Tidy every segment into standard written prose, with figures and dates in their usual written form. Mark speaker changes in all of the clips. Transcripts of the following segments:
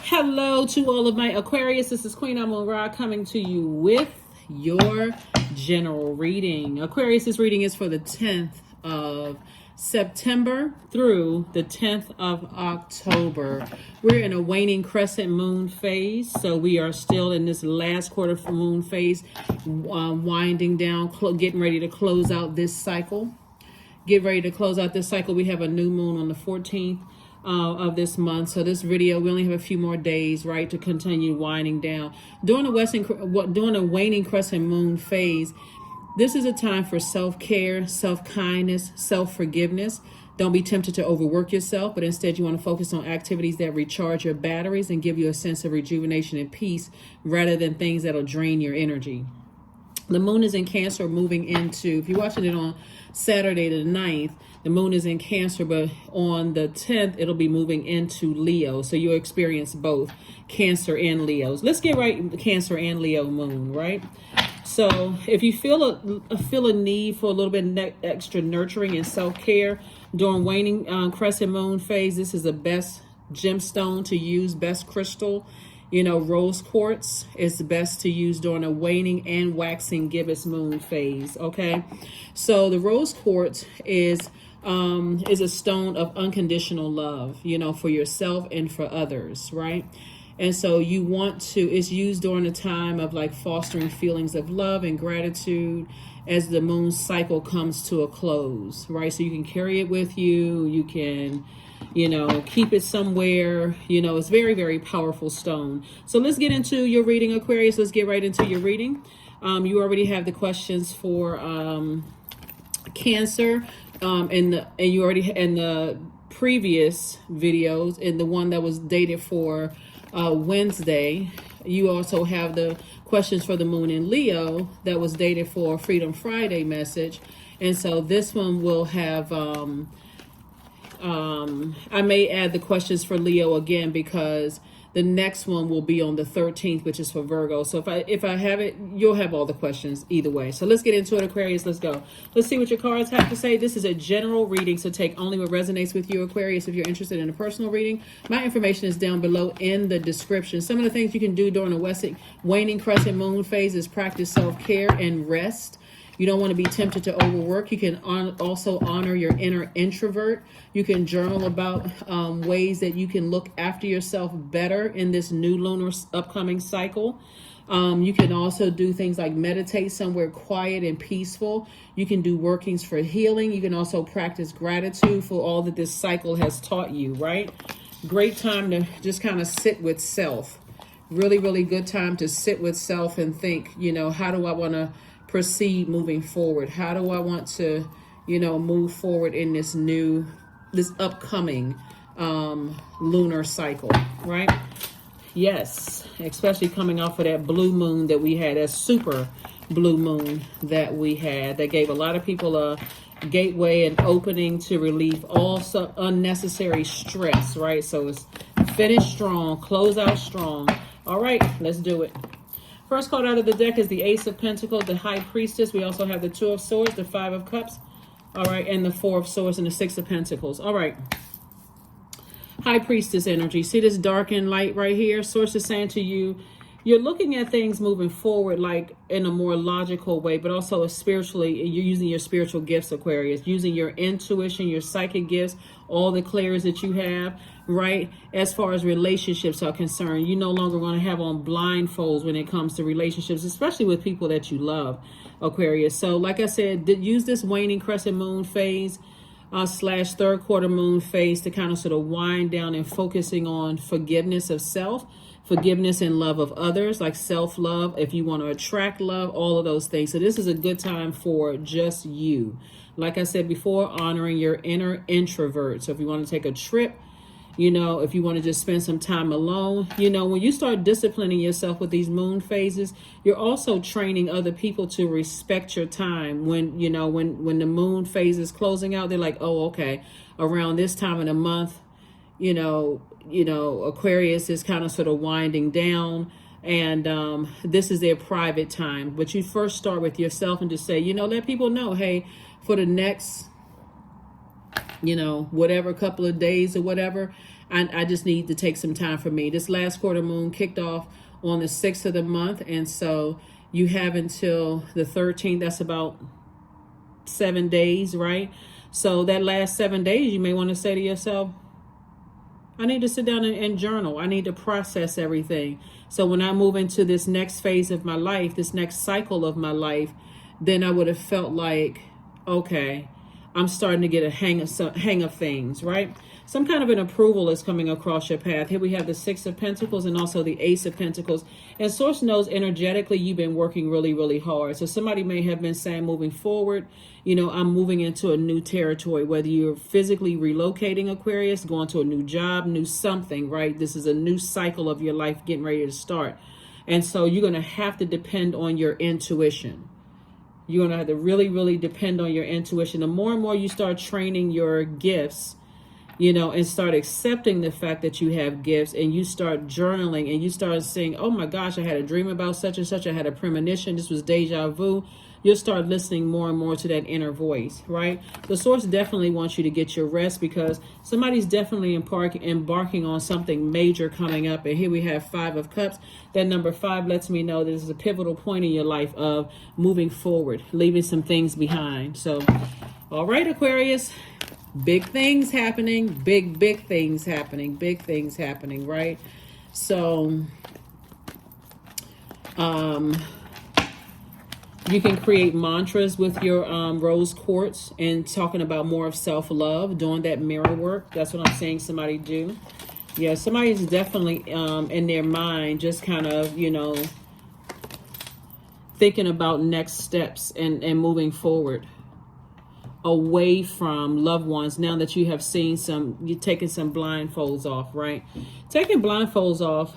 Speaker 1: Hello to all of my Aquarius. This is Queen Amun Ra coming to you with your general reading. Aquarius's reading is for the 10th of September through the 10th of October. We're in a waning crescent moon phase, so we are still in this last quarter moon phase, winding down, getting ready to close out this cycle. Get ready to close out this cycle. We have a new moon on the 14th of this month. So this video, we only have a few more days, right, to continue winding down. During the waning crescent moon phase, this is a time for self-care, self-kindness, self-forgiveness. Don't be tempted to overwork yourself, but instead you want to focus on activities that recharge your batteries and give you a sense of rejuvenation and peace rather than things that'll drain your energy. The moon is in Cancer, moving into, if you're watching it on Saturday the 9th, the moon is in Cancer, but on the 10th, it'll be moving into Leo. So you'll experience both Cancer and Leos. Let's get right Cancer and Leo moon, right? So if you feel a need for a little bit of extra nurturing and self-care during waning crescent moon phase, this is the best gemstone to use, best crystal. You know, rose quartz is the best to use during a waning and waxing gibbous moon phase. Okay, so the rose quartz is a stone of unconditional love, you know, for yourself and for others, right? And so you want to, it's used during a time of like fostering feelings of love and gratitude as the moon cycle comes to a close, right? So you can carry it with you, you can, you know, keep it somewhere. You know, it's very, very powerful stone. So let's get into your reading, Aquarius. Let's get right into your reading. You already have the questions for Cancer, and you already in the previous videos, in the one that was dated for Wednesday. You also have the questions for the moon in Leo that was dated for Freedom Friday message, and so this one will have. I may add the questions for Leo again because the next one will be on the 13th, which is for Virgo. So if I have it, you'll have all the questions either way. So let's get into it, Aquarius. Let's go. Let's see what your cards have to say. This is a general reading, so take only what resonates with you, Aquarius. If you're interested in a personal reading, my information is down below in the description. Some of the things you can do during the waning crescent moon phase is practice self-care and rest. You don't want to be tempted to overwork. You can also honor your inner introvert. You can journal about ways that you can look after yourself better in this new lunar upcoming cycle. You can also do things like meditate somewhere quiet and peaceful. You can do workings for healing. You can also practice gratitude for all that this cycle has taught you, right? Great time to just kind of sit with self. Really, really good time to sit with self and think, you know, how do I want to proceed moving forward? How do I want to, you know, move forward in this upcoming lunar cycle, right? Yes, especially coming off of that blue moon that we had, that super blue moon that we had, that gave a lot of people a gateway and opening to relieve all unnecessary stress, right? So it's finish strong, close out strong. All right, let's do it. First card out of the deck is the Ace of Pentacles, the High Priestess. We also have the Two of Swords, the Five of Cups, all right, and the Four of Swords and the Six of Pentacles. All right. High Priestess energy. See this dark and light right here? Source is saying to you, you're looking at things moving forward like in a more logical way, but also spiritually, you're using your spiritual gifts, Aquarius, using your intuition, your psychic gifts, all the clairs that you have, right? As far as relationships are concerned, you no longer want to have on blindfolds when it comes to relationships, especially with people that you love, Aquarius. So like I said, use this waning crescent moon phase / third quarter moon phase to kind of sort of wind down and focusing on forgiveness of self, forgiveness and love of others, like self-love, if you want to attract love, all of those things. So this is a good time for just you. Like I said before, honoring your inner introvert. So if you want to take a trip, you know, if you want to just spend some time alone, you know, when you start disciplining yourself with these moon phases, you're also training other people to respect your time. When, you know, when the moon phase is closing out, they're like, oh, okay, around this time of the month, you know, Aquarius is kind of sort of winding down, and this is their private time. But you first start with yourself and just say, you know, let people know, hey, for the next, you know, whatever couple of days or whatever, I just need to take some time for me. This last quarter moon kicked off on the 6th of the month. And so you have until the 13th. That's about 7 days, right? So that last 7 days, you may want to say to yourself, I need to sit down and journal. I need to process everything. So when I move into this next phase of my life, this next cycle of my life, then I would have felt like, okay, I'm starting to get a hang of things, right? Some kind of an approval is coming across your path. Here we have the 6 of Pentacles and also the Ace of Pentacles. And Source knows energetically you've been working really, really hard. So somebody may have been saying moving forward, you know, I'm moving into a new territory, whether you're physically relocating, Aquarius, going to a new job, new something, right? This is a new cycle of your life getting ready to start. And so you're going to have to depend on your intuition. You're going to have to really, really depend on your intuition. The more and more you start training your gifts, you know, and start accepting the fact that you have gifts, and you start journaling and you start saying, oh my gosh, I had a dream about such and such. I had a premonition. This was deja vu. You'll start listening more and more to that inner voice, right? The Source definitely wants you to get your rest, because somebody's definitely embarking on something major coming up. And here we have 5 of Cups. That number 5 lets me know this is a pivotal point in your life of moving forward, leaving some things behind. So, all right, Aquarius. Big things happening, big things happening, big things happening, right? So, you can create mantras with your rose quartz and talking about more of self-love, doing that mirror work. That's what I'm saying somebody do. Yeah, somebody's definitely in their mind just kind of, you know, thinking about next steps and moving forward away from loved ones. Now that you have seen you're taking some blindfolds off, right? Taking blindfolds off.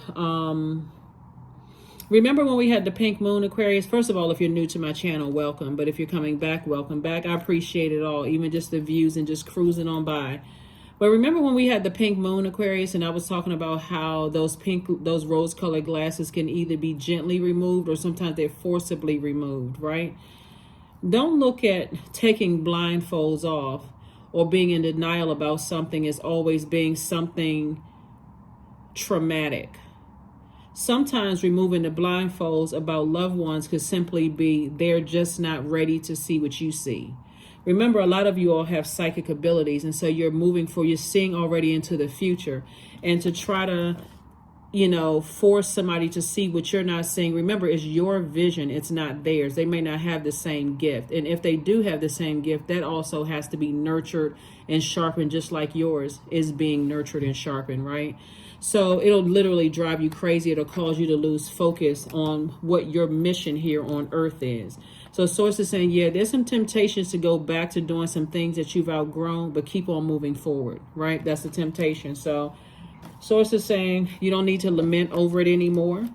Speaker 1: Remember when we had the pink moon, Aquarius? First of all, if you're new to my channel, welcome. But if you're coming back, welcome back. I appreciate it all, even just the views and just cruising on by. But remember when we had the pink moon, Aquarius, and I was talking about how those rose-colored glasses can either be gently removed or sometimes they're forcibly removed, right? Don't look at taking blindfolds off or being in denial about something as always being something traumatic. Sometimes removing the blindfolds about loved ones could simply be they're just not ready to see what you see. Remember, a lot of you all have psychic abilities, and so you're seeing already into the future. And to try to, you know, force somebody to see what you're not seeing. Remember, it's your vision. It's not theirs. They may not have the same gift. And if they do have the same gift, that also has to be nurtured and sharpened, just like yours is being nurtured and sharpened, right? So it'll literally drive you crazy. It'll cause you to lose focus on what your mission here on earth is. So Source is saying, yeah, there's some temptations to go back to doing some things that you've outgrown, but keep on moving forward, right? That's the temptation. So Source is saying you don't need to lament over it anymore.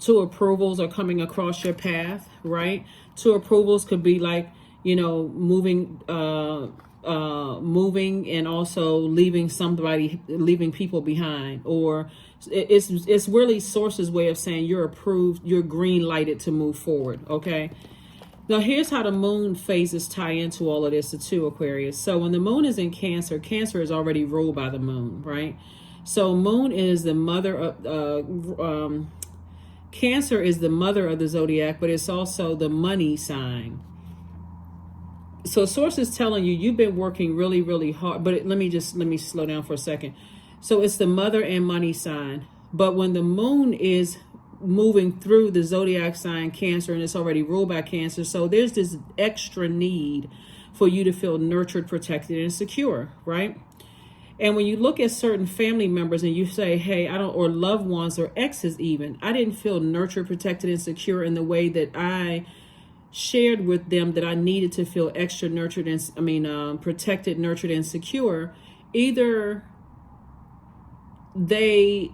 Speaker 1: 2 approvals are coming across your path, right? 2 approvals could be like, you know, moving and also leaving people behind, or it's really Source's way of saying you're approved, you're green lighted to move forward. Okay. Now, here's how the moon phases tie into all of this, the 2, Aquarius. So when the moon is in Cancer, Cancer is already ruled by the moon, right? So moon is the mother of, Cancer is the mother of the zodiac, but it's also the money sign. So Source is telling you, you've been working really, really hard. But let me slow down for a second. So it's the mother and money sign. But when the moon is moving through the zodiac sign Cancer, and it's already ruled by Cancer, so there's this extra need for you to feel nurtured, protected, and secure, right? And when you look at certain family members and you say, hey, or loved ones or exes even, I didn't feel nurtured, protected, and secure in the way that I shared with them that I needed to feel extra nurtured and protected, nurtured, and secure. Either they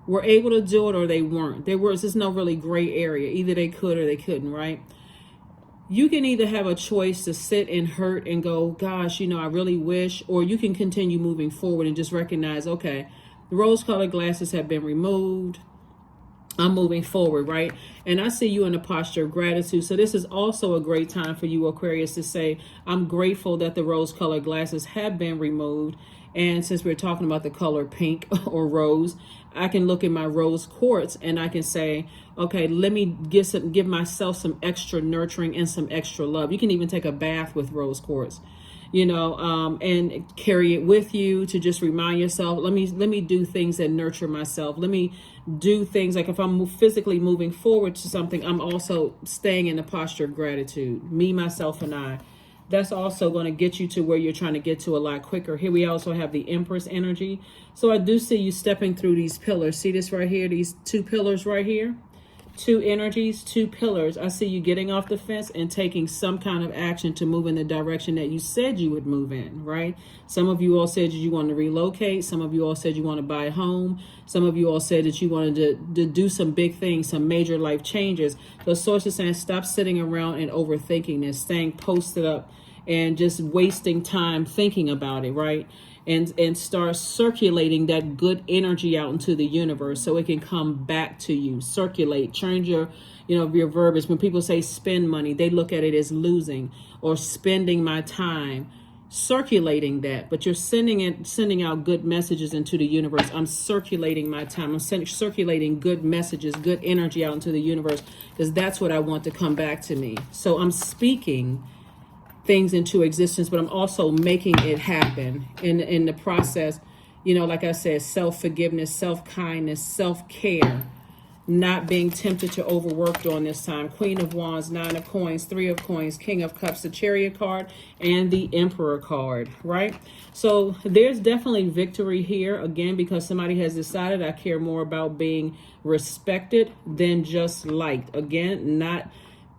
Speaker 1: were able to do it or they weren't. There's no really gray area. Either they could or they couldn't, right? You can either have a choice to sit and hurt and go, gosh, you know, I really wish, or you can continue moving forward and just recognize, okay, the rose-colored glasses have been removed. I'm moving forward, right? And I see you in a posture of gratitude. So this is also a great time for you, Aquarius, to say, I'm grateful that the rose-colored glasses have been removed. And since we're talking about the color pink or rose, I can look at my rose quartz and I can say, okay, let me give myself some extra nurturing and some extra love. You can even take a bath with rose quartz, and carry it with you to just remind yourself, let me do things that nurture myself. Let me do things like if I'm physically moving forward to something, I'm also staying in a posture of gratitude. Me, myself, and I. That's also going to get you to where you're trying to get to a lot quicker. Here we also have the Empress energy. So I do see you stepping through these pillars. See this right here, these two pillars right here? Two energies, two pillars. I see you getting off the fence and taking some kind of action to move in the direction that you said you would move in, right? Some of you all said that you want to relocate. Some of you all said you want to buy a home. Some of you all said that you wanted to do some big things, some major life changes. The source is saying stop sitting around and overthinking this, staying posted up and just wasting time thinking about it, right? And start circulating that good energy out into the universe so it can come back to you. Circulate, change your verbiage. When people say spend money, they look at it as losing or spending my time. Circulating that, but you're sending out good messages into the universe. I'm circulating my time. I'm circulating good messages, good energy out into the universe, because that's what I want to come back to me. So I'm speaking things into existence, but I'm also making it happen in the process. Like I said, self-forgiveness, self-kindness, self-care, not being tempted to overwork during this time. Queen of Wands, Nine of Coins, Three of Coins, King of Cups, the Chariot card, and the Emperor card, right? So there's definitely victory here, again, because somebody has decided I care more about being respected than just liked. Again, not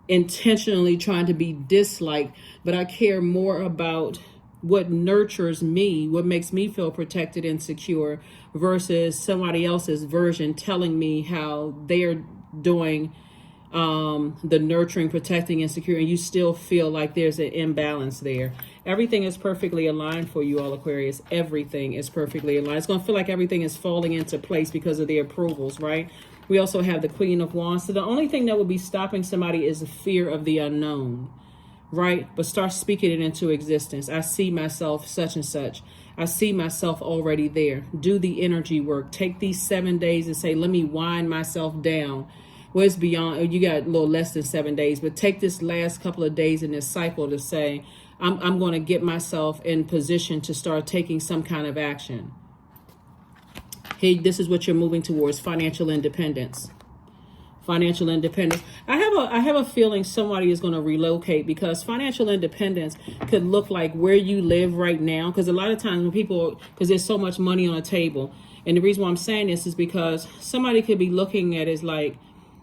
Speaker 1: intentionally trying to be disliked, but I care more about what nurtures me, what makes me feel protected and secure, versus somebody else's version telling me how they're doing the nurturing, protecting, and securing. You still feel like there's an imbalance there. Everything is perfectly aligned for you all, Aquarius. Everything is perfectly aligned. It's going to feel like everything is falling into place because of the approvals, right? We also have the Queen of Wands. So the only thing that will be stopping somebody is the fear of the unknown, right? But start speaking it into existence. I see myself such and such. I see myself already there. Do the energy work. Take these 7 days and say, let me wind myself down. Well, it's beyond, you got a little less than 7 days, but take this last couple of days in this cycle to say, I'm going to get myself in position to start taking some kind of action. Hey, this is what you're moving towards, financial independence. Financial independence. I have a feeling somebody is going to relocate, because financial independence could look like where you live right now. Because a lot of times when because there's so much money on the table. And the reason why I'm saying this is because somebody could be looking at it as like,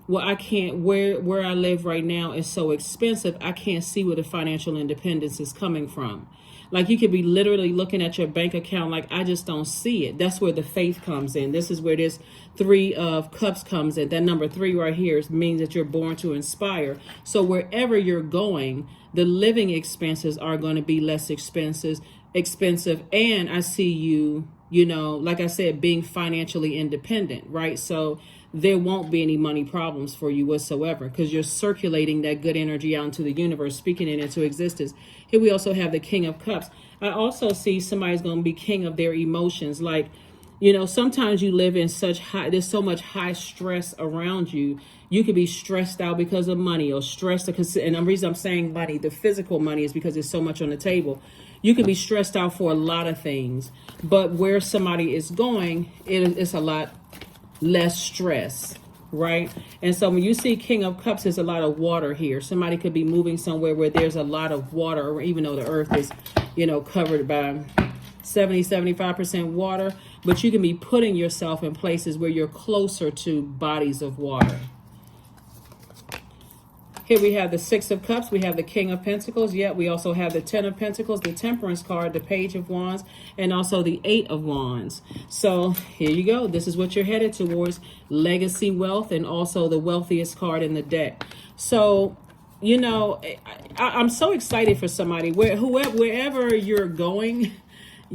Speaker 1: well, I can't, where I live right now is so expensive. I can't see where the financial independence is coming from. Like you could be literally looking at your bank account like, I just don't see it. That's where the faith comes in. This is where this Three of Cups comes in. That number 3 right here means that you're born to inspire. So wherever you're going, the living expenses are going to be less expensive. And I see you, like I said, being financially independent, right? So there won't be any money problems for you whatsoever, because you're circulating that good energy out into the universe, speaking it into existence. Here we also have the King of Cups. I also see somebody's going to be king of their emotions. Like, sometimes you live in there's so much high stress around you. You could be stressed out because of money, or stressed because, and the reason I'm saying money, the physical money, is because there's so much on the table. You can be stressed out for a lot of things, but where somebody is going, it's a lot less stress, right? And so when you see King of Cups, there's a lot of water here. Somebody could be moving somewhere where there's a lot of water, even though the earth is, covered by 75% water, but you can be putting yourself in places where you're closer to bodies of water. Here we have the Six of Cups. We have the King of Pentacles. Yet we also have the Ten of Pentacles, the Temperance card, the Page of Wands, and also the Eight of Wands. So here you go. This is what you're headed towards: legacy wealth, and also the wealthiest card in the deck. So, I'm so excited for somebody. Wherever you're going,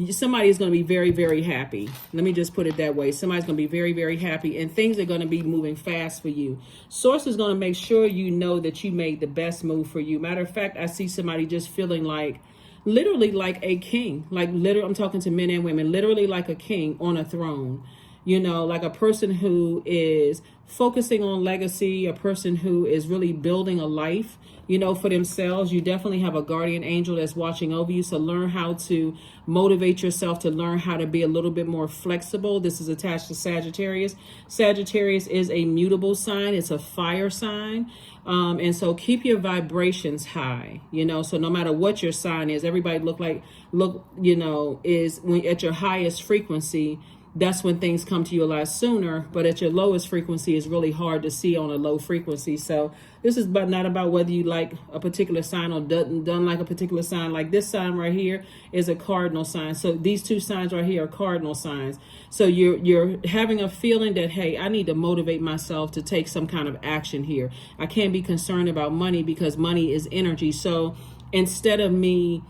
Speaker 1: somebody is going to be very, very happy. Let me just put it that way. Somebody's going to be very, very happy, and things are going to be moving fast for you. Source is going to make sure you know that you made the best move for you. Matter of fact, I see somebody just feeling like literally like a king, like literally, I'm talking to men and women, literally like a king on a throne, you know, like a person who is focusing on legacy, a person who is really building a life, you know, for themselves. You definitely have a guardian angel that's watching over you. So learn how to motivate yourself to learn how to be a little bit more flexible. This is attached to Sagittarius. Sagittarius is a mutable sign. It's a fire sign. And so keep your vibrations high, you know, so no matter what your sign is, everybody you know, is when at your highest frequency, that's when things come to you a lot sooner. But at your lowest frequency, is really hard to see on a low frequency. So this is not about whether you like a particular sign or don't like a particular sign. Like this sign right here is a cardinal sign. So these two signs right here are cardinal signs. So you're having a feeling that, hey, I need to motivate myself to take some kind of action here. I can't be concerned about money because money is energy. So instead of me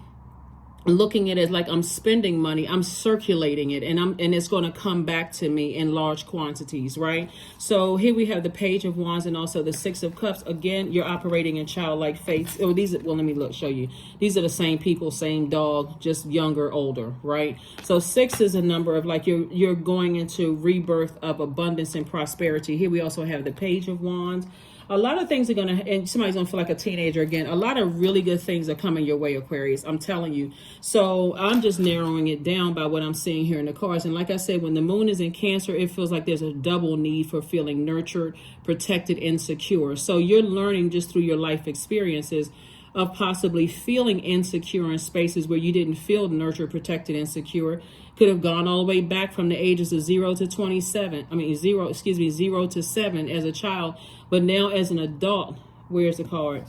Speaker 1: looking at it like I'm spending money, I'm circulating it, and it's going to come back to me in large quantities, right? So here we have the Page of Wands and also the Six of Cups. Again, you're operating in childlike faith. Oh, let me show you. These are the same people, same dog, just younger, older, right? So 6 is a number of like you're going into rebirth of abundance and prosperity. Here we also have the Page of Wands. A lot of things are going to, and somebody's going to feel like a teenager again. A lot of really good things are coming your way, Aquarius. I'm telling you. So I'm just narrowing it down by what I'm seeing here in the cards. And like I said, when the moon is in Cancer, it feels like there's a double need for feeling nurtured, protected, and secure. So you're learning just through your life experiences of possibly feeling insecure in spaces where you didn't feel nurtured, protected, and secure. Could have gone all the way back from the ages of 0 to 27. I mean, 0 to 7 as a child. But now as an adult, where's the card?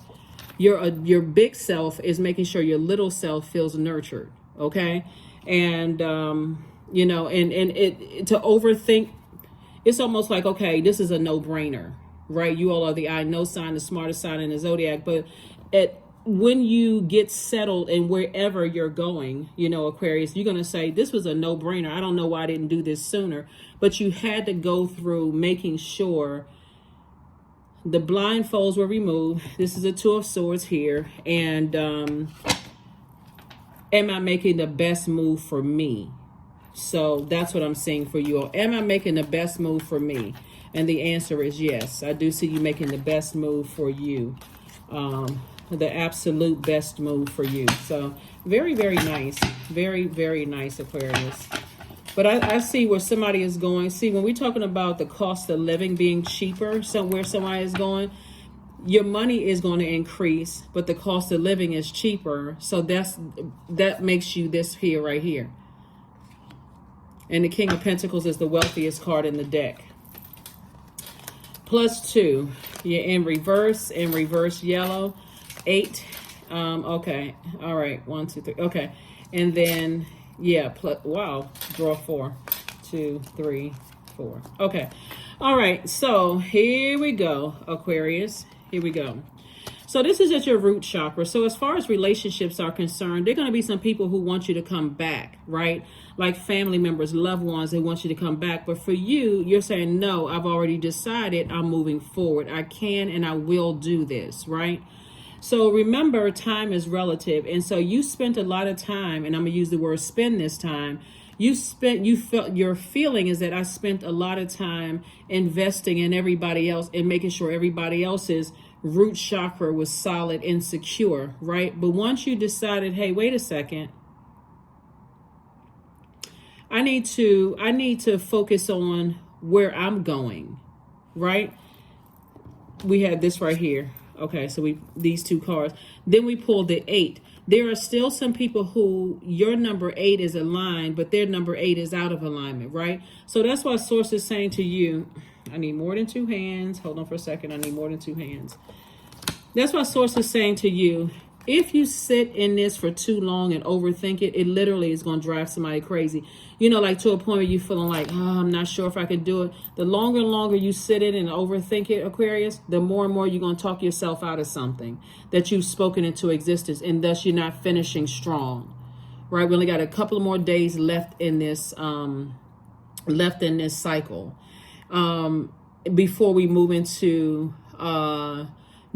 Speaker 1: Your big self is making sure your little self feels nurtured. Okay. And, you know, and it to overthink, it's almost like, okay, this is a no-brainer, right? You all are the I know sign, the smartest sign in the Zodiac. But when you get settled in wherever you're going, you know, Aquarius, you're going to say, this was a no-brainer. I don't know why I didn't do this sooner. But you had to go through making sure the blindfolds were removed. This is a Two of Swords here. And am I making the best move for me? So that's what I'm saying for you all. Am I making the best move for me? And the answer is yes. I do see you making the best move for you. The absolute best move for you. So very, very nice. Very, very nice, Aquarius. But I see where somebody is going. See, when we're talking about the cost of living being cheaper, somewhere somebody is going, your money is going to increase, but the cost of living is cheaper. So that makes you this here, right here. And the King of Pentacles is the wealthiest card in the deck. +2. You're in reverse yellow. 8. Okay. All right. 1, 2, 3. Okay. And then, yeah. Wow. Draw 4. 2, 3, 4. Okay. All right. So here we go, Aquarius. Here we go. So this is at your root chakra. So as far as relationships are concerned, there are going to be some people who want you to come back, right? Like family members, loved ones, they want you to come back. But for you, you're saying, no, I've already decided I'm moving forward. I can and I will do this, right? So remember, time is relative. And so you spent a lot of time, and I'm going to use the word spend this time. Your feeling is that I spent a lot of time investing in everybody else and making sure everybody else's root chakra was solid and secure, right? But once you decided, hey, wait a second, I need to focus on where I'm going, right? We have this right here. Okay, so these two cards. Then we pulled the 8. There are still some people who your number 8 is aligned, but their number 8 is out of alignment, right? So that's why Source is saying to you, I need more than 2 hands. Hold on for a second. I need more than 2 hands. That's why Source is saying to you, if you sit in this for too long and overthink it, it literally is going to drive somebody crazy. You know, like to a point where you're feeling like, oh, I'm not sure if I can do it. The longer and longer you sit in and overthink it, Aquarius, the more and more you're going to talk yourself out of something that you've spoken into existence, and thus you're not finishing strong, right? We only got a couple of more days left in this cycle before we move into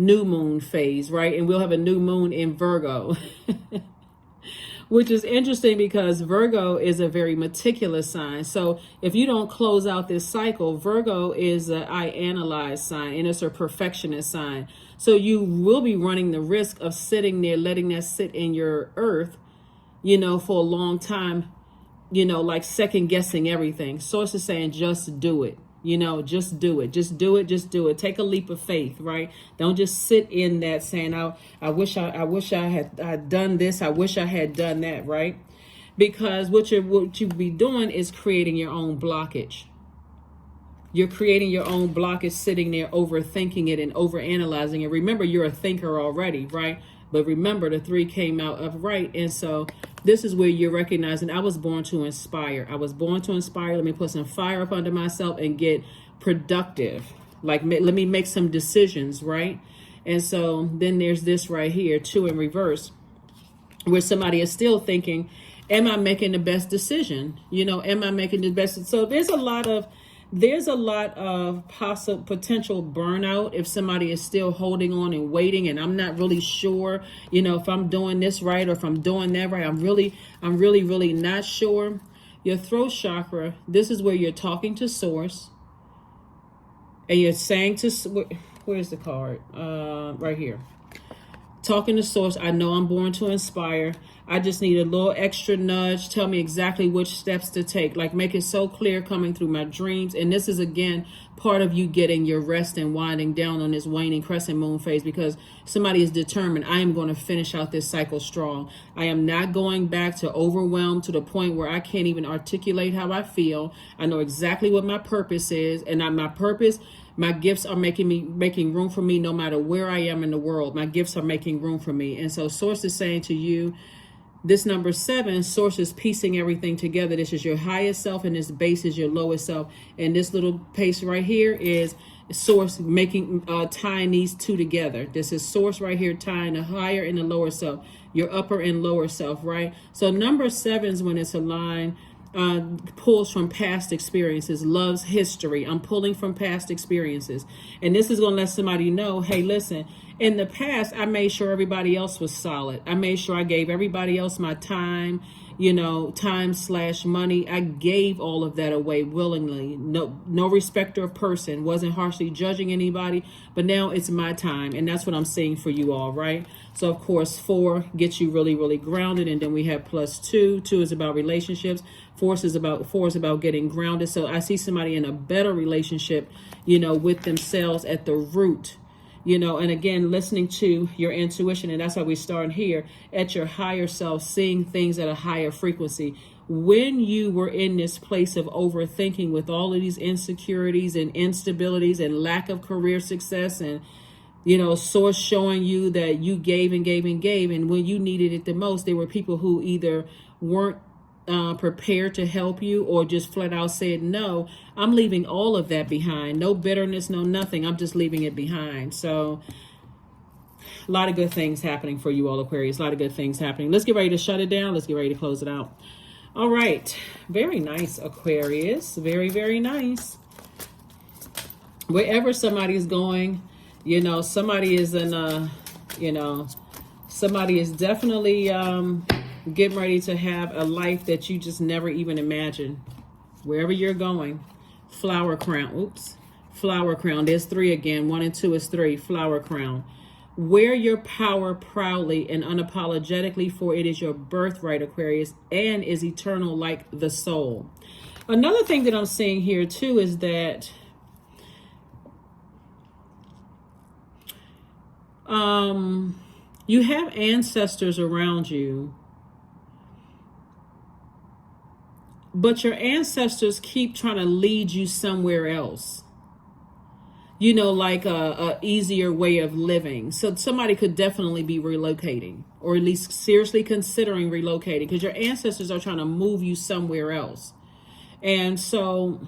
Speaker 1: new moon phase, right? And we'll have a new moon in Virgo. Which is interesting because Virgo is a very meticulous sign. So if you don't close out this cycle, Virgo is a I analyze sign, and it's a perfectionist sign. So you will be running the risk of sitting there, letting that sit in your earth, for a long time, like second guessing everything. Source is saying, just do it. Just do it. Just do it. Just do it. Take a leap of faith, right? Don't just sit in that saying, I wish I had done this. I wish I had done that, right? Because what you be doing is creating your own blockage. You're creating your own blockage, sitting there overthinking it and overanalyzing it. Remember, you're a thinker already, right? But remember, the 3 came out upright. And so this is where you're recognizing I was born to inspire. I was born to inspire. Let me put some fire up under myself and get productive. Like, let me make some decisions, right? And so then there's this right here, 2 in reverse, where somebody is still thinking, am I making the best decision? Am I making the best? So there's a lot of possible potential burnout if somebody is still holding on and waiting, and I'm not really sure, if I'm doing this right or if I'm doing that right. I'm really not sure. Your throat chakra, this is where you're talking to source and you're saying to, where's the card? Right here. Talking to source, I know I'm born to inspire. I just need a little extra nudge. Tell me exactly which steps to take. Like, make it so clear coming through my dreams. And this is, again, part of you getting your rest and winding down on this waning crescent moon phase, because somebody is determined, I am going to finish out this cycle strong. I am not going back to overwhelm to the point where I can't even articulate how I feel. I know exactly what my purpose is, and my purpose, my gifts are making room for me no matter where I am in the world. My gifts are making room for me. And so source is saying to you, this number 7, source is piecing everything together. This is your highest self and this base is your lowest self. And this little piece right here is source making, tying these 2 together. This is source right here tying the higher and the lower self, your upper and lower self, right? So number 7s, when it's aligned, pulls from past experiences, loves history. I'm pulling from past experiences. And this is going to let somebody know, hey, listen, in the past, I made sure everybody else was solid. I made sure I gave everybody else my time, time/money. I gave all of that away willingly. No respecter of person, wasn't harshly judging anybody, but now it's my time. And that's what I'm saying for you all, right? So of course, 4 gets you really, really grounded. And then we have +2. 2 is about relationships. 4 is about getting grounded. So I see somebody in a better relationship, with themselves at the root. And again, listening to your intuition, and that's why we start here, at your higher self, seeing things at a higher frequency. When you were in this place of overthinking with all of these insecurities and instabilities and lack of career success, and source showing you that you gave and gave and gave, and when you needed it the most, there were people who either weren't prepared to help you or just flat out said no. I'm leaving all of that behind. No bitterness, no nothing. I'm just leaving it behind. So a lot of good things happening for you all, Aquarius. A lot of good things happening. Let's get ready to shut it down. Let's get ready to close it out. All right. Very nice, Aquarius. Very, very nice. Wherever somebody is going, somebody is in somebody is definitely getting ready to have a life that you just never even imagined. Wherever you're going, flower crown. Flower crown. There's 3 again. 1 and 2 is 3. Flower crown. Wear your power proudly and unapologetically, for it is your birthright, Aquarius, and is eternal like the soul. Another thing that I'm seeing here too is that you have ancestors around you, but your ancestors keep trying to lead you somewhere else. Like a easier way of living. So somebody could definitely be relocating, or at least seriously considering relocating, because your ancestors are trying to move you somewhere else. And so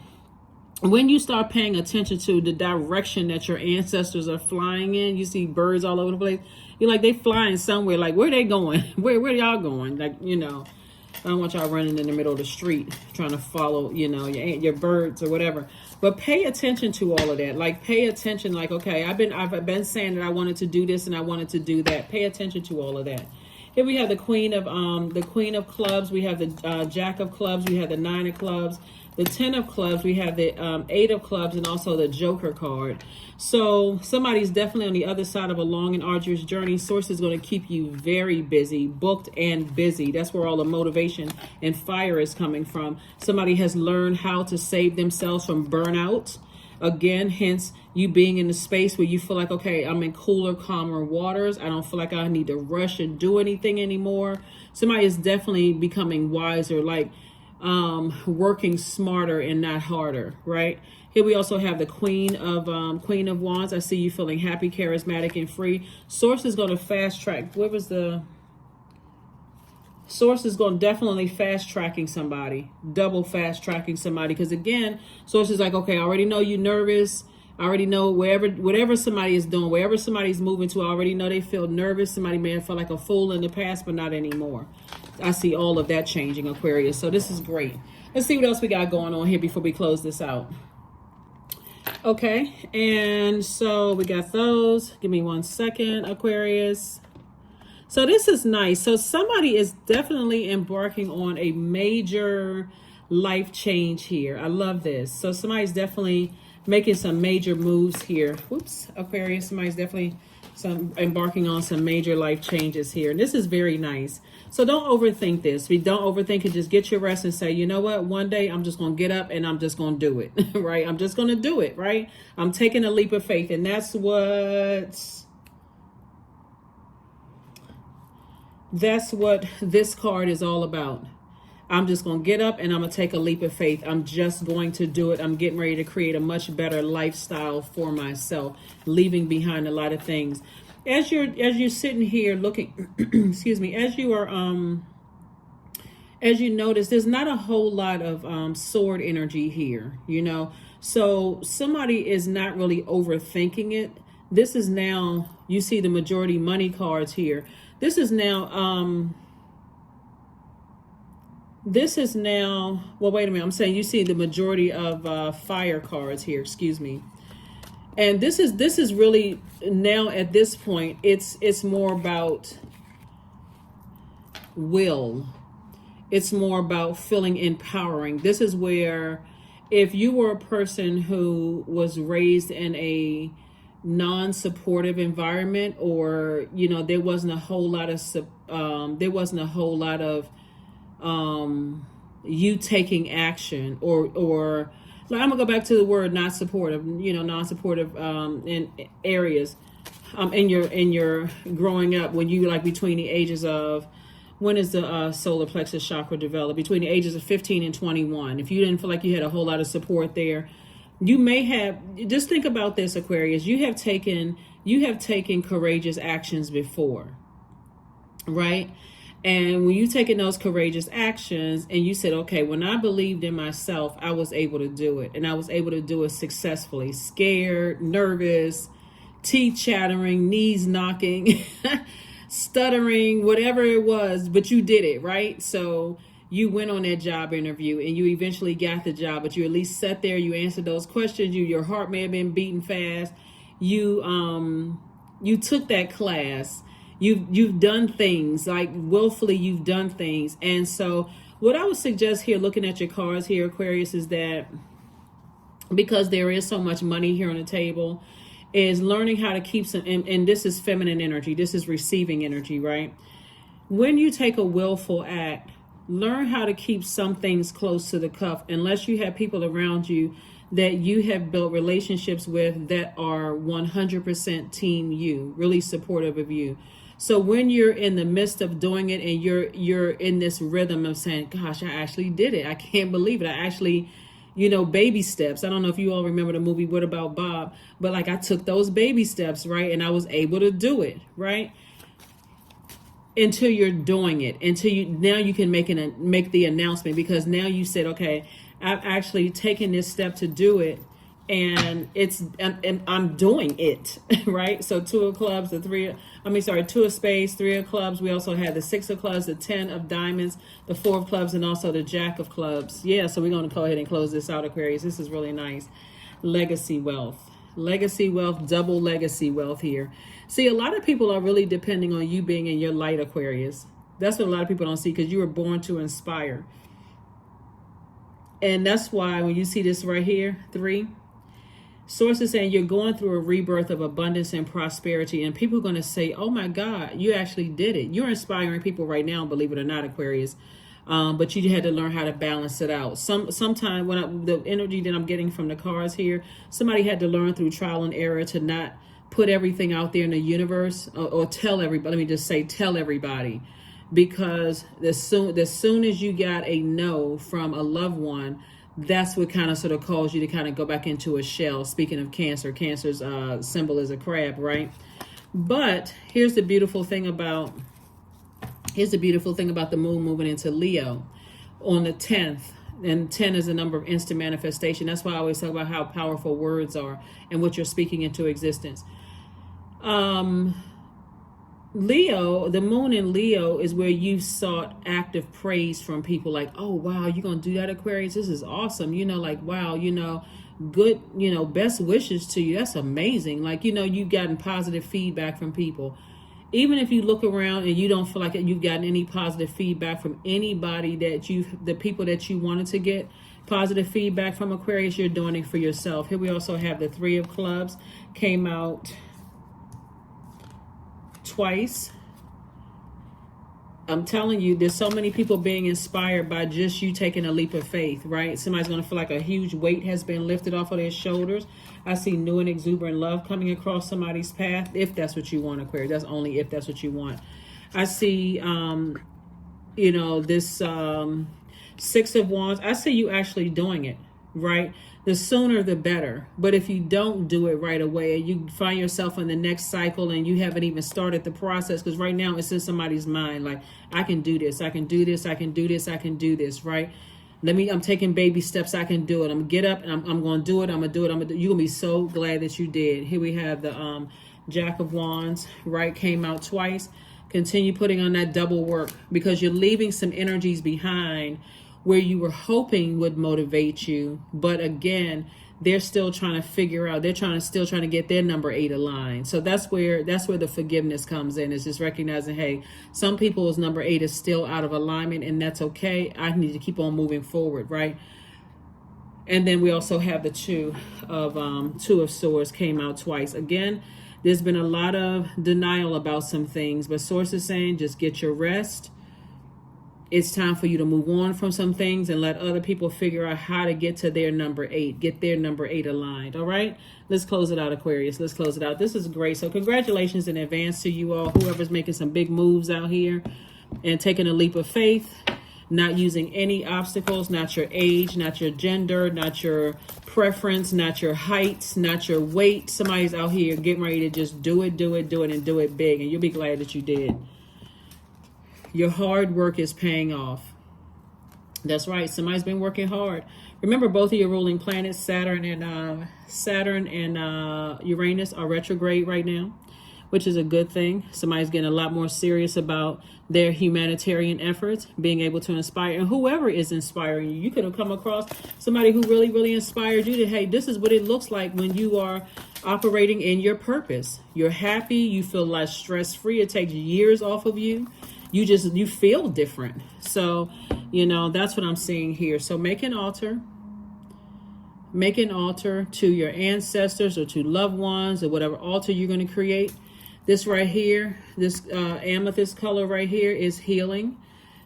Speaker 1: when you start paying attention to the direction that your ancestors are flying in, you see birds all over the place. You're like, they flying somewhere. Like, where they going? Where y'all going? Like, I don't want y'all running in the middle of the street trying to follow, your birds or whatever. But pay attention to all of that. Like, pay attention. Like, okay, I've been saying that I wanted to do this and I wanted to do that. Pay attention to all of that. Here we have the Queen of Clubs. We have the Jack of Clubs. We have the Nine of Clubs. The 10 of Clubs. We have the 8 of Clubs, and also the Joker card. So somebody's definitely on the other side of a long and arduous journey. Source is going to keep you very busy, booked and busy. That's where all the motivation and fire is coming from. Somebody has learned how to save themselves from burnout. Again, hence you being in the space where you feel like, okay, I'm in cooler, calmer waters. I don't feel like I need to rush and do anything anymore. Somebody is definitely becoming wiser, like working smarter and not harder, right? Here we also have the Queen of Wands. I see you feeling happy, charismatic, and free. Source is going to fast track. What was the... Source is going to definitely fast tracking somebody, double fast tracking somebody. Because again, Source is like, okay, I already know you're nervous. I already know whatever somebody is doing, wherever somebody's moving to, I already know they feel nervous. Somebody may have felt like a fool in the past, but not anymore. I see all of that changing, Aquarius. So this is great. Let's see what else we got going on here before we close this out. Okay, and so we got those. Give me 1 second, Aquarius. So this is nice. So somebody is definitely embarking on a major life change here. I love this. So somebody's definitely making some major moves here. Whoops, Aquarius. Somebody's definitely embarking on some major life changes here. And this is very nice. So don't overthink this. If you don't overthink it, just get your rest and say, you know what? One day I'm just going to get up and I'm just going to do it, right? I'm just going to do it, right? I'm taking a leap of faith. And that's what this card is all about. I'm just going to get up and I'm going to take a leap of faith. I'm just going to do it. I'm getting ready to create a much better lifestyle for myself, leaving behind a lot of things. As you're sitting here looking, excuse me, as you notice, there's not a whole lot of sword energy here, you know. So somebody is not really overthinking it. This is now, you see the majority money cards here. This is now, well, wait a minute. I'm saying you see the majority of fire cards here, excuse me. And this is really now at this point, it's more about will. It's more about feeling empowering. This is where if you were a person who was raised in a non-supportive environment, or you know there wasn't a whole lot of you taking action, or like, I'm gonna go back to the word not supportive, you know, non-supportive in areas in your growing up, when you like between the ages of, when is the solar plexus chakra developed? Between the ages of 15 and 21. If you didn't feel like you had a whole lot of support there, you may have, just think about this, Aquarius. You have taken courageous actions before, right? And when you've taken those courageous actions and you said, okay, when I believed in myself, I was able to do it. And I was able to do it successfully. Scared, nervous, teeth chattering, knees knocking, stuttering, whatever it was, but you did it, right? So you went on that job interview and you eventually got the job, but you at least sat there, you answered those questions, your heart may have been beating fast. You took that class. You've done things, like willfully you've done things. And so what I would suggest here, looking at your cards here, Aquarius, is that because there is so much money here on the table, is learning how to keep some, and this is feminine energy, this is receiving energy, right? When you take a willful act, learn how to keep some things close to the cuff, unless you have people around you that you have built relationships with that are 100% team you, really supportive of you. So when you're in the midst of doing it and you're in this rhythm of saying, gosh, I actually did it. I can't believe it. I actually, you know, baby steps. I don't know if you all remember the movie What About Bob, but like I took those baby steps, right? And I was able to do it, right? Until you're doing it, now you can make the announcement, because now you said, okay, I've actually taken this step to do it, and I'm doing it, right? So 2 of clubs, 2 of spades, 3 of clubs. We also had the 6 of clubs, the 10 of diamonds, the 4 of clubs, and also the Jack of clubs. Yeah, so we're going to go ahead and close this out, Aquarius. This is really nice. Legacy wealth. Legacy wealth, double legacy wealth here. See, a lot of people are really depending on you being in your light, Aquarius. That's what a lot of people don't see, because you were born to inspire. And that's why when you see this right here, 3, Source is saying you're going through a rebirth of abundance and prosperity, and people are going to say, oh my God, you actually did it. You're inspiring people right now, believe it or not, Aquarius. But you had to learn how to balance it out. Sometime when the energy that I'm getting from the cards here, somebody had to learn through trial and error to not put everything out there in the universe, or tell everybody. Let me just say, tell everybody, because as soon as you got a no from a loved one, that's what kind of sort of caused you to kind of go back into a shell. Speaking of Cancer, Cancer's symbol is a crab, right? But here's the beautiful thing about the moon moving into Leo on the 10th. And 10 is a number of instant manifestation. That's why I always talk about how powerful words are and what you're speaking into existence. Leo, the moon in Leo is where you sought active praise from people, like, oh, wow, you're going to do that, Aquarius? This is awesome. Like, wow, good, best wishes to you. That's amazing. Like, you've gotten positive feedback from people. Even if you look around and you don't feel like you've gotten any positive feedback from anybody the people that you wanted to get positive feedback from, Aquarius, you're doing it for yourself. Here we also have the 3 of Clubs, came out twice. I'm telling you, there's so many people being inspired by just you taking a leap of faith, right? Somebody's going to feel like a huge weight has been lifted off of their shoulders. I see new and exuberant love coming across somebody's path, if that's what you want, Aquarius. That's only if that's what you want. I see, this 6 of Wands. I see you actually doing it, right? The sooner the better. But if you don't do it right away and you find yourself in the next cycle and you haven't even started the process, because right now it's in somebody's mind, like, I can do this, I can do this, I can do this, I can do this, right? I'm taking baby steps, I can do it. I'm gonna get up and I'm gonna do it, I'm gonna do it, you're gonna be so glad that you did. Here we have the Jack of Wands, right? Came out twice. Continue putting on that double work, because you're leaving some energies behind where you were hoping would motivate you. But again, they're still trying to figure out, still trying to get their number 8 aligned. So that's where the forgiveness comes in, is just recognizing, hey, some people's number 8 is still out of alignment, and that's okay. I need to keep on moving forward, right? And then we also have the 2 of Swords, came out twice. Again, there's been a lot of denial about some things, but Source is saying just get your rest. It's time for you to move on from some things and let other people figure out how to get to their number 8, get their number 8 aligned. All right, let's close it out, Aquarius. Let's close it out. This is great. So congratulations in advance to you all, whoever's making some big moves out here and taking a leap of faith, not using any obstacles, not your age, not your gender, not your preference, not your height, not your weight. Somebody's out here getting ready to just do it, and do it big. And you'll be glad that you did. Your hard work is paying off. That's right. Somebody's been working hard. Remember, both of your ruling planets, Saturn and Uranus, are retrograde right now, which is a good thing. Somebody's getting a lot more serious about their humanitarian efforts, being able to inspire. And whoever is inspiring you, you could have come across somebody who really, really inspired you to, hey, this is what it looks like when you are operating in your purpose. You're happy. You feel less stress-free. It takes years off of you. You feel different. So, that's what I'm seeing here. So make an altar to your ancestors or to loved ones or whatever altar you're going to create. This right here, this amethyst color right here is healing.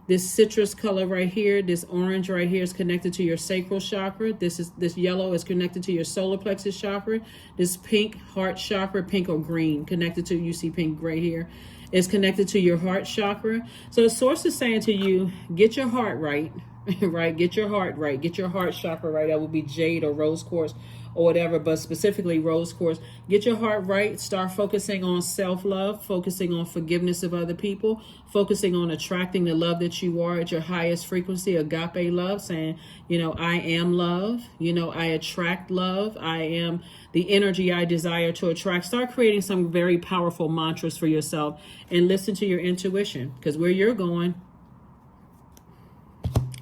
Speaker 1: This citrus color right here, this orange right here is connected to your sacral chakra. This yellow is connected to your solar plexus chakra. This pink heart chakra, pink or green, connected to, you see pink right here, is connected to your heart chakra. So the Source is saying to you, get your heart right, right? Get your heart right. Get your heart chakra right. That would be jade or rose quartz or whatever, but specifically rose quartz. Get your heart right. Start focusing on self-love, focusing on forgiveness of other people, focusing on attracting the love that you are at your highest frequency, agape love, saying, I am love. I attract love. I am the energy I desire to attract. Start creating some very powerful mantras for yourself and listen to your intuition, because where you're going,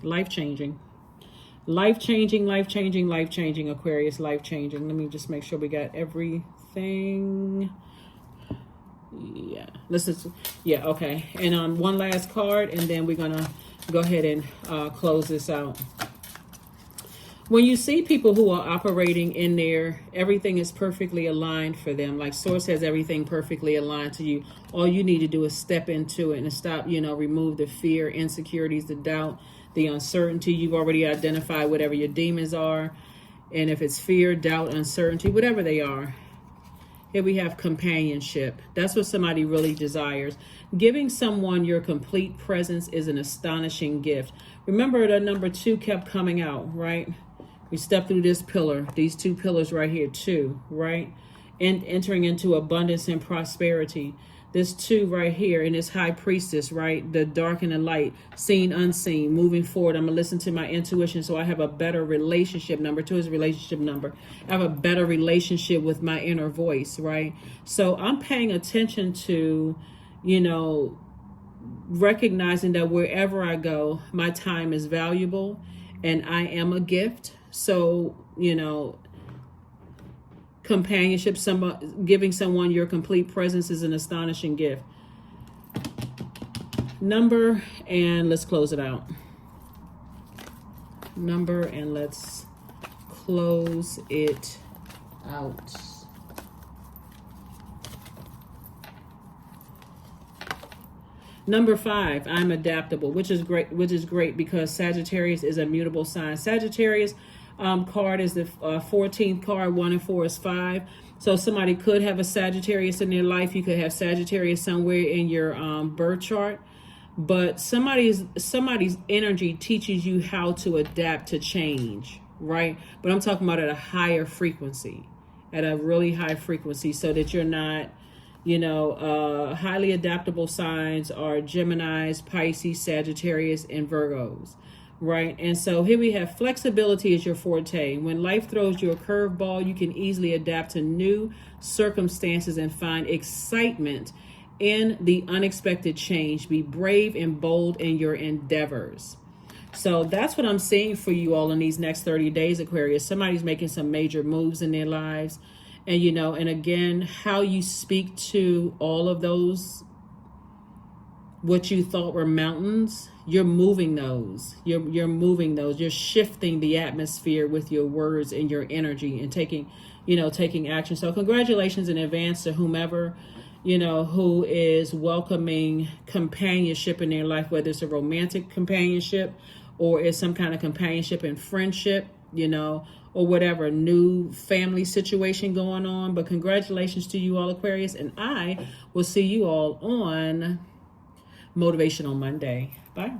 Speaker 1: life-changing. Life-changing, life-changing, life-changing, Aquarius, life-changing. Let me just make sure we got everything. Yeah, yeah, okay. And one last card, and then we're gonna go ahead and close this out. When you see people who are operating in there, everything is perfectly aligned for them. Like Source has everything perfectly aligned to you. All you need to do is step into it and stop, remove the fear, insecurities, the doubt, the uncertainty. You've already identified whatever your demons are. And if it's fear, doubt, uncertainty, whatever they are. Here we have companionship. That's what somebody really desires. Giving someone your complete presence is an astonishing gift. Remember, the number 2 kept coming out, right? We step through this pillar, these 2 pillars right here, 2, right? And entering into abundance and prosperity. This 2 right here in this high priestess, right? The dark and the light, seen, unseen, moving forward. I'm going to listen to my intuition so I have a better relationship. Number 2 is relationship number. I have a better relationship with my inner voice, right? So I'm paying attention to, recognizing that wherever I go, my time is valuable and I am a gift. So, companionship, giving someone your complete presence is an astonishing gift. Number, and let's close it out. Number, and let's close it out. Number 5, I'm adaptable, which is great because Sagittarius is a mutable sign. Sagittarius card is the 14th card. 1 and 4 is 5. So somebody could have a Sagittarius in their life. You could have Sagittarius somewhere in your birth chart. But somebody's energy teaches you how to adapt to change, right? But I'm talking about at a higher frequency, at a really high frequency, so that you're not, highly adaptable signs are Geminis, Pisces, Sagittarius, and Virgos. Right. And so here we have flexibility is your forte. When life throws you a curveball, you can easily adapt to new circumstances and find excitement in the unexpected change. Be brave and bold in your endeavors. So that's what I'm seeing for you all in these next 30 days, Aquarius. Somebody's making some major moves in their lives. And, and again, how you speak to all of those, what you thought were mountains, you're moving those. You're moving those. You're shifting the atmosphere with your words and your energy and taking action. So congratulations in advance to whomever, who is welcoming companionship in their life, whether it's a romantic companionship or it's some kind of companionship and friendship, or whatever new family situation going on. But congratulations to you all, Aquarius. And I will see you all on Motivational Monday. Bye.